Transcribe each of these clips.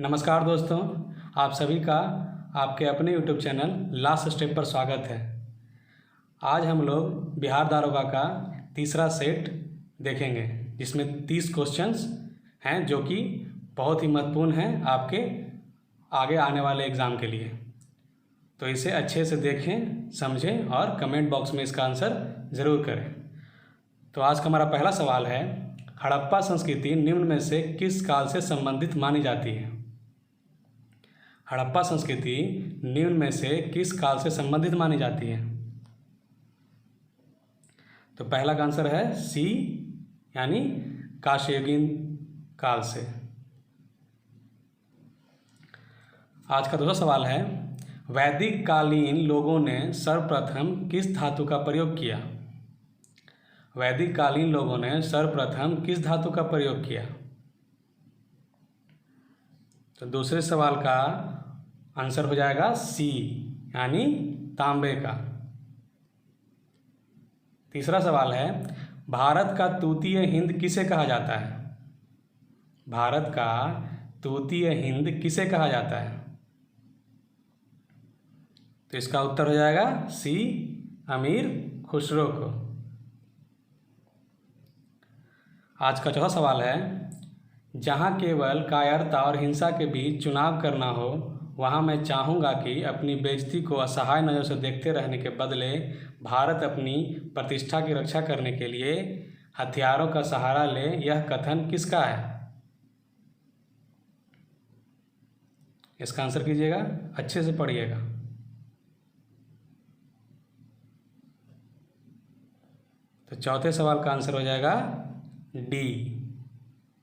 नमस्कार दोस्तों, आप सभी का आपके अपने YouTube चैनल लास्ट स्टेप पर स्वागत है। आज हम लोग बिहार दारोगा का तीसरा सेट देखेंगे, जिसमें 30 क्वेश्चंस हैं जो कि बहुत ही महत्वपूर्ण हैं आपके आगे आने वाले एग्ज़ाम के लिए। तो इसे अच्छे से देखें, समझें और कमेंट बॉक्स में इसका आंसर ज़रूर करें। तो आज का हमारा पहला सवाल है, हड़प्पा संस्कृति निम्न में से किस काल से संबंधित मानी जाती है? हड़प्पा संस्कृति निम्न में से किस काल से संबंधित मानी जाती है? तो पहला का आंसर है सी, यानी कांस्ययुगीन काल से। आज का दूसरा सवाल है, वैदिक कालीन लोगों ने सर्वप्रथम किस धातु का प्रयोग किया? वैदिक कालीन लोगों ने सर्वप्रथम किस धातु का प्रयोग किया? तो दूसरे सवाल का आंसर हो जाएगा सी, यानी तांबे का। तीसरा सवाल है, भारत का तूतीय हिंद किसे कहा जाता है? भारत का तूतीय हिंद किसे कहा जाता है? तो इसका उत्तर हो जाएगा सी, अमीर खुसरो को। आज का चौथा सवाल है, जहाँ केवल कायरता और हिंसा के बीच चुनाव करना हो, वहाँ मैं चाहूँगा कि अपनी बेइज्जती को असहाय नज़र से देखते रहने के बदले भारत अपनी प्रतिष्ठा की रक्षा करने के लिए हथियारों का सहारा ले। यह कथन किसका है? इसका आंसर कीजिएगा, अच्छे से पढ़िएगा। तो चौथे सवाल का आंसर हो जाएगा डी,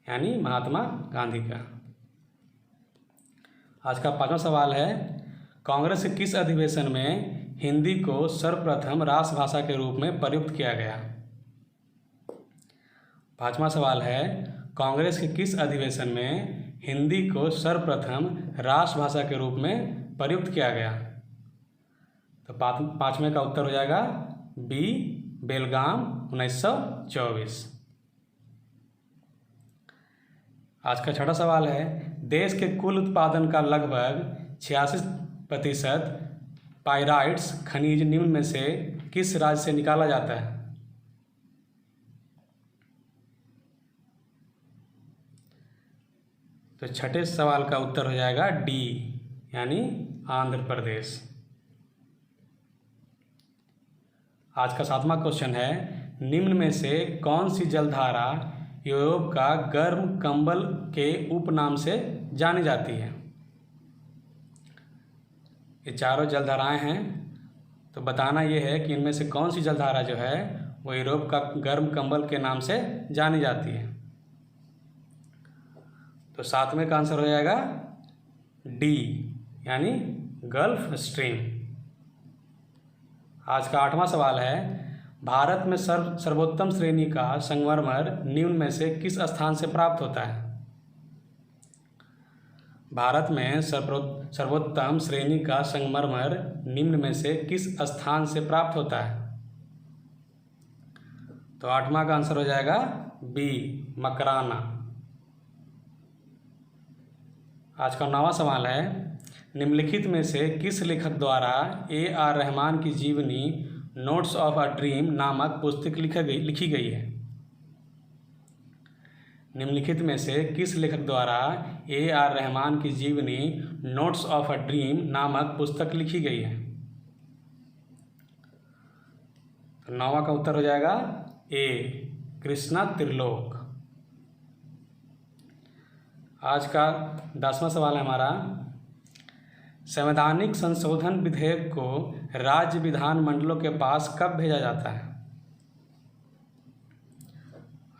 यानी महात्मा गांधी का। आज का पांचवा सवाल है, कांग्रेस के किस अधिवेशन में हिंदी को सर्वप्रथम राष्ट्रभाषा के रूप में प्रयुक्त किया गया? पांचवा सवाल है, कांग्रेस के किस अधिवेशन में हिंदी को सर्वप्रथम राष्ट्रभाषा के रूप में प्रयुक्त किया गया? तो पांचवें का उत्तर हो जाएगा बी, बेलगाम 1924। आज का छठा सवाल है, देश के कुल उत्पादन का लगभग 86% पाइराइट्स खनिज निम्न में से किस राज्य से निकाला जाता है? तो छठे सवाल का उत्तर हो जाएगा डी, यानी आंध्र प्रदेश। आज का सातवां क्वेश्चन है, निम्न में से कौन सी जलधारा यूरोप का गर्म कंबल के उपनाम से जानी जाती है? ये चारों जलधाराएं हैं, तो बताना ये है कि इनमें से कौन सी जलधारा जो है वो यूरोप का गर्म कंबल के नाम से जानी जाती है। तो सातवें का आंसर हो जाएगा डी, यानी गल्फ स्ट्रीम। आज का आठवां सवाल है, भारत में सर्वोत्तम श्रेणी का संगमरमर निम्न में से किस स्थान से प्राप्त होता है? भारत में सर्वोत्तम श्रेणी का संगमरमर निम्न में से किस स्थान से प्राप्त होता है? तो आठवां का आंसर हो जाएगा बी, मकराना। आज का नौवां सवाल है, निम्नलिखित में से किस लेखक द्वारा A.R. रहमान की जीवनी नोट्स ऑफ अ ड्रीम नामक पुस्तक लिखी गई है? निम्नलिखित में से किस लेखक द्वारा A.R. रहमान की जीवनी नोट्स ऑफ अ ड्रीम नामक पुस्तक लिखी गई है? तो नौवां का उत्तर हो जाएगा ए, कृष्णा त्रिलोक। आज का 10वां सवाल है हमारा, संवैधानिक संशोधन विधेयक को राज्य विधान मंडलों के पास कब भेजा जाता है?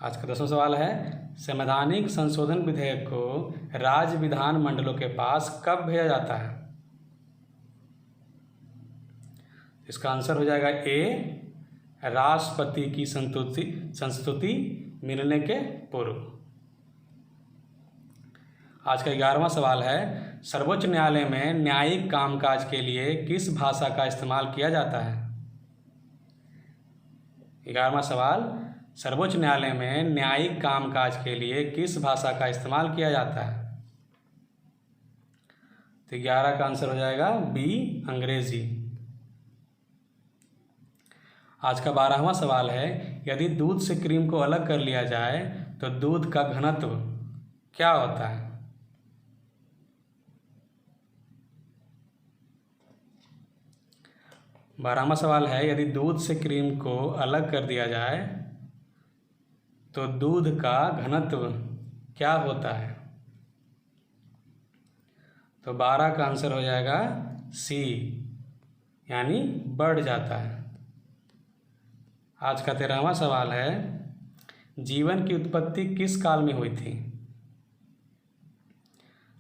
आज का 10वां सवाल है, संवैधानिक संशोधन विधेयक को राज्य विधान मंडलों के पास कब भेजा जाता है? इसका आंसर हो जाएगा ए, राष्ट्रपति की संस्तुति मिलने के पूर्व। आज का 11वां सवाल है, सर्वोच्च न्यायालय में न्यायिक कामकाज के लिए किस भाषा का इस्तेमाल किया जाता है? 11वां सवाल, सर्वोच्च न्यायालय में न्यायिक कामकाज के लिए किस भाषा का इस्तेमाल किया जाता है? तो 11 का आंसर हो जाएगा बी अंग्रेजी। आज का 12वां सवाल है, यदि दूध से क्रीम को अलग कर लिया जाए तो दूध का घनत्व क्या होता है? बारहवां सवाल है, यदि दूध से क्रीम को अलग कर दिया जाए तो दूध का घनत्व क्या होता है? तो 12 का आंसर हो जाएगा सी, यानी बढ़ जाता है। आज का 13वां सवाल है, जीवन की उत्पत्ति किस काल में हुई थी?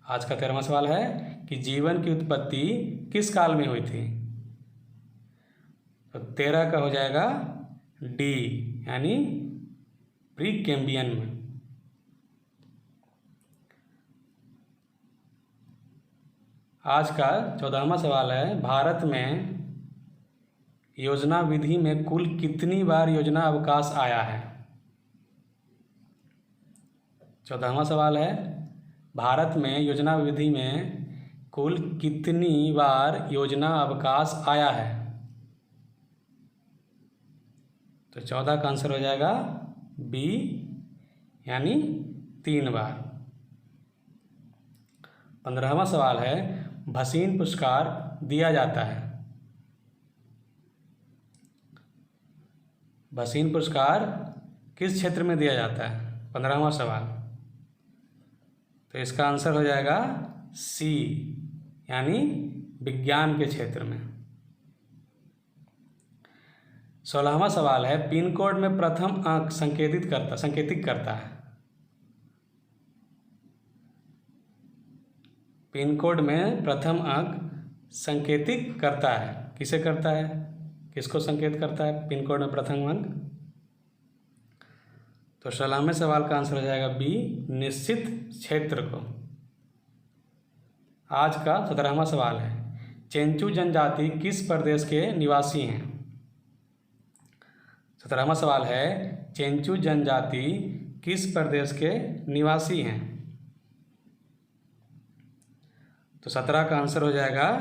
आज का 13वां सवाल है कि जीवन की उत्पत्ति किस काल में हुई थी? तो 13 का हो जाएगा डी, यानी प्री कैम्बियन में। आज का 14वां सवाल है, भारत में योजना विधि में कुल कितनी बार योजना अवकाश आया है? 14वां सवाल है, भारत में योजना विधि में कुल कितनी बार योजना अवकाश आया है? तो 14 का आंसर हो जाएगा बी, यानी 3 बार। 15वां सवाल है, भसीन पुरस्कार दिया जाता है। भसीन पुरस्कार किस क्षेत्र में दिया जाता है? 15वां सवाल। तो इसका आंसर हो जाएगा सी, यानी विज्ञान के क्षेत्र में। 16वां सवाल है, पिन कोड में प्रथम अंक संकेतित करता है। पिन कोड में प्रथम अंक संकेतित करता है, किसे करता है? किसको संकेत करता है पिन कोड में प्रथम अंक? तो 16वें सवाल का आंसर हो जाएगा बी, निश्चित क्षेत्र को। आज का 17वां सवाल है, चेंचू जनजाति किस प्रदेश के निवासी हैं? 17वां सवाल है, चेंचू जनजाति किस प्रदेश के निवासी हैं? तो 17 का आंसर हो जाएगा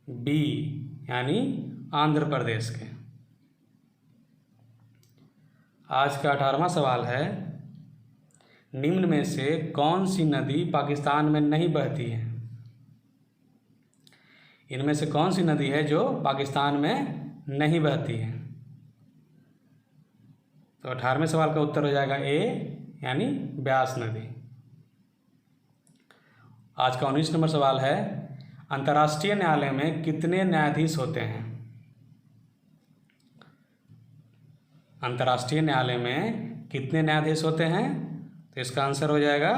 बी, यानी आंध्र प्रदेश के। आज का 18वां सवाल है, निम्न में से कौन सी नदी पाकिस्तान में नहीं बहती है? इनमें से कौन सी नदी है जो पाकिस्तान में नहीं बहती है? तो 18वें सवाल का उत्तर हो जाएगा ए, यानी ब्यास नदी। आज का 19 नंबर सवाल है, अंतर्राष्ट्रीय न्यायालय में कितने न्यायाधीश होते हैं? अंतर्राष्ट्रीय न्यायालय में कितने न्यायाधीश होते हैं? तो इसका आंसर हो जाएगा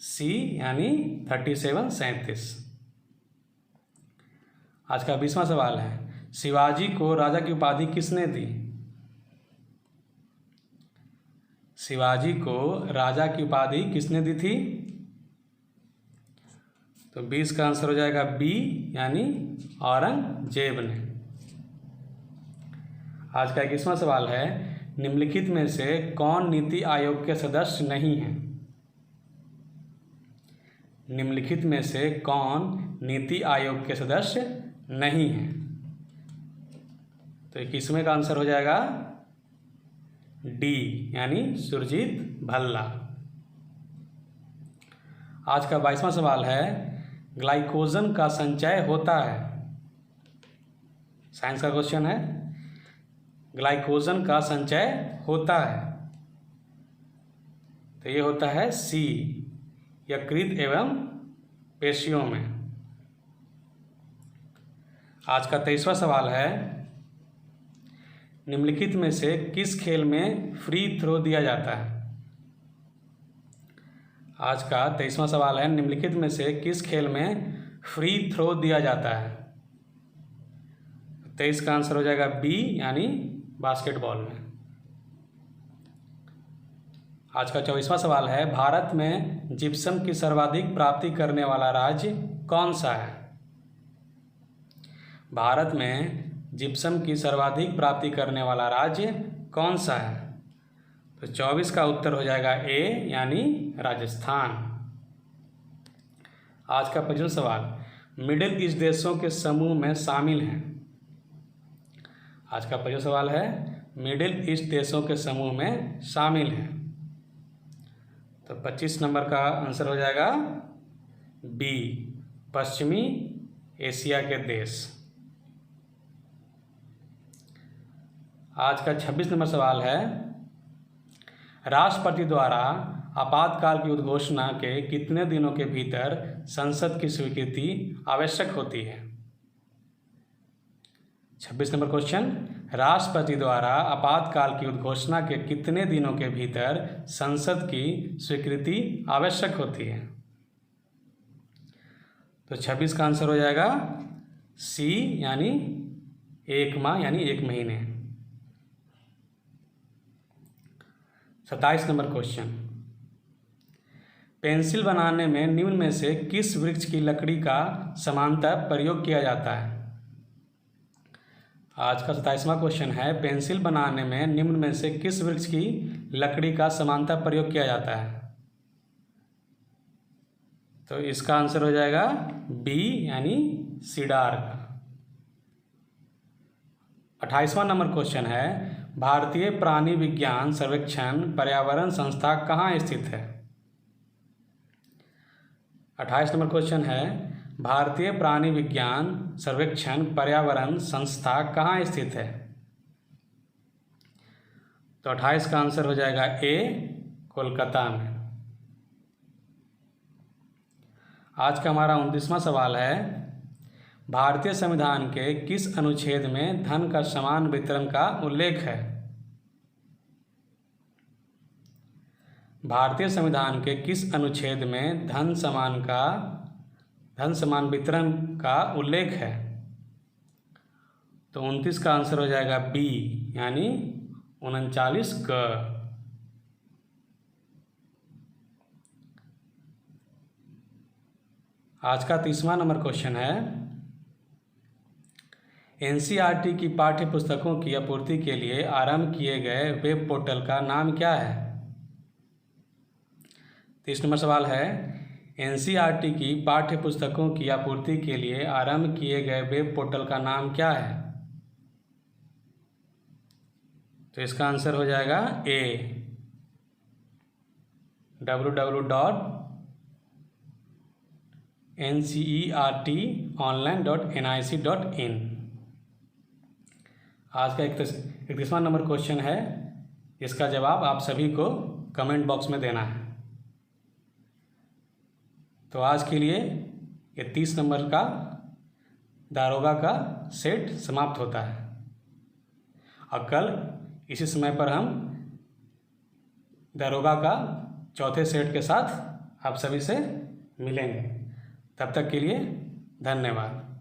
सी, यानी 37। आज का 20वां सवाल है, शिवाजी को राजा की उपाधि किसने दी? शिवाजी को राजा की उपाधि किसने दी थी? तो 20 का आंसर हो जाएगा बी, यानी औरंगजेब ने। आज का 21वां सवाल है, निम्नलिखित में से कौन नीति आयोग के सदस्य नहीं है? निम्नलिखित में से कौन नीति आयोग के सदस्य नहीं है? तो 21वें का आंसर हो जाएगा डी, यानी सुरजीत भल्ला। आज का 22वां सवाल है, ग्लाइकोजन का संचय होता है। साइंस का क्वेश्चन है, ग्लाइकोजन का संचय होता है। तो ये होता है सी, यकृत एवं पेशियों में। आज का 23वां सवाल है, निम्नलिखित में से किस खेल में फ्री थ्रो दिया जाता है? आज का 23वां सवाल है, निम्नलिखित में से किस खेल में फ्री थ्रो दिया जाता है? 23 का आंसर हो जाएगा बी, यानी बास्केटबॉल में। आज का 24वां सवाल है, भारत में जिप्सम की सर्वाधिक प्राप्ति करने वाला राज्य कौन सा है? भारत में जिप्सम की सर्वाधिक प्राप्ति करने वाला राज्य कौन सा है? तो 24 का उत्तर हो जाएगा ए, यानी राजस्थान। आज का 25वां सवाल, मिडिल ईस्ट देशों के समूह में शामिल हैं? आज का पहला सवाल है, मिडिल ईस्ट देशों के समूह में शामिल हैं। तो 25 नंबर का आंसर हो जाएगा बी, पश्चिमी एशिया के देश। आज का 26 नंबर सवाल है, राष्ट्रपति द्वारा आपातकाल की उद्घोषणा के कितने दिनों के भीतर संसद की स्वीकृति आवश्यक होती है? 26 नंबर क्वेश्चन, राष्ट्रपति द्वारा आपातकाल की उद्घोषणा के कितने दिनों के भीतर संसद की स्वीकृति आवश्यक होती है? तो 26 का आंसर हो जाएगा सी, यानी 1 माह यानी 1 महीने। 27 नंबर क्वेश्चन, पेंसिल बनाने में निम्न में से किस वृक्ष की लकड़ी का समानांतर प्रयोग किया जाता है? आज का 27वां क्वेश्चन है, पेंसिल बनाने में निम्न में से किस वृक्ष की लकड़ी का समानांतर प्रयोग किया जाता है? तो इसका आंसर हो जाएगा बी, यानी सीडार का। 28वां नंबर क्वेश्चन है, भारतीय प्राणी विज्ञान सर्वेक्षण पर्यावरण संस्था कहाँ स्थित है? 28 नंबर क्वेश्चन है, भारतीय प्राणी विज्ञान सर्वेक्षण पर्यावरण संस्था कहाँ स्थित है? तो 28 का आंसर हो जाएगा ए, कोलकाता में। आज का हमारा 29वां सवाल है, भारतीय संविधान के किस अनुच्छेद में धन का समान वितरण का उल्लेख है? भारतीय संविधान के किस अनुच्छेद में धन समान वितरण का उल्लेख है? तो 29 का आंसर हो जाएगा बी, यानी 39 ग। आज का 30वां नंबर क्वेश्चन है, एनसीईआरटी की पाठ्य पुस्तकों की आपूर्ति के लिए आरंभ किए गए वेब पोर्टल का नाम क्या है? 30 नंबर सवाल है, एनसीईआरटी की पाठ्य पुस्तकों की आपूर्ति के लिए आरंभ किए गए वेब पोर्टल का नाम क्या है? तो इसका आंसर हो जाएगा ए, www.ncertonline.nic.in। आज का 31वां नंबर क्वेश्चन है, इसका जवाब आप सभी को कमेंट बॉक्स में देना है। तो आज के लिए ये 30 नंबर का दारोगा का सेट समाप्त होता है और कल इसी समय पर हम दारोगा का चौथे सेट के साथ आप सभी से मिलेंगे। तब तक के लिए धन्यवाद।